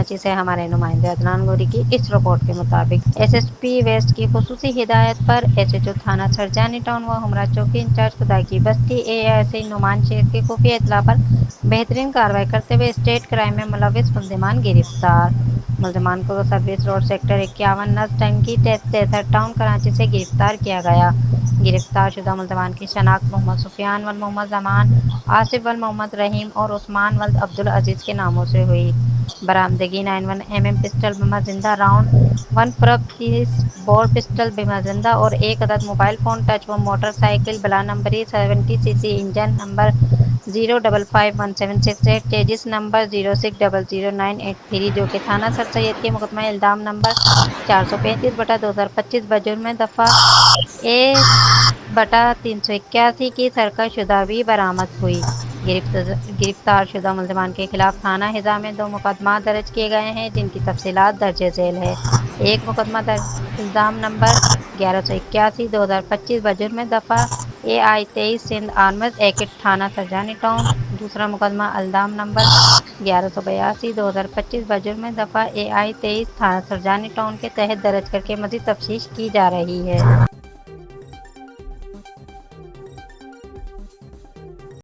कराची से हमारे नुमाइंदे अदनान गोरी की इस रिपोर्ट के मुताबिक SSP वेस्ट की खुसूसी हिदायत पर SHO थाना सरजानी टाउन व हमरा चौकी इंचार्ज खुदा की बस्ती AIC नुमान शेख की खुफिया इतला पर बेहतरीन कार्रवाई करते हुए स्टेट क्राइम में मुलविस मुल्जिमान गिरफ्तार। मुल्जिमान को सर्विस रोड सेक्टर 51 नज टंकी 63 टाउन कराची से गिरफ्तार किया गया। गिरफ्तार शुदा मुल्जिमान की शनाख्त मोहम्मद सुफियान वल मोहम्मद जमान, आसिफ वल मोहम्मद रहीम और उस्मान वल अब्दुल अजीज के नामों से हुई। बरामदगी 91 mm पिस्टल बिमा जिंदा राउंड 1 बोर पिस्टल बिमा जिंदा और एक अदद मोबाइल फोन टच व मोटरसाइकिल बिला नंबरी 70cc इंजन नंबर 0551768 तेजिस नंबर 06000983 जो कि थाना सर सैयद के मुकदमा इल्जाम नंबर 435/2025 बजुर्म दफ़ा A/381 की सरकशुदा भी बरामद हुई। गिरफ्तार शुदा मुल्जिमान के खिलाफ थाना हिजा में 2 मुकदमा दर्ज किए गए हैं जिनकी तफसीलात दर्ज झेल है। एक मुकदमा दर्ज इल्जाम नंबर 1181/2025 बजुर्म दफ़ा AI-23 सिंध आर्मर्ड एक्ट थाना सरजानी टाउन। दूसरा मुकदमा इल्जाम नंबर 1182/2025 बजुर्म दफ़ा AI-23 थाना सरजानी टाउन के तहत दर्ज करके मज़ीद तफ्तीश की जा रही है।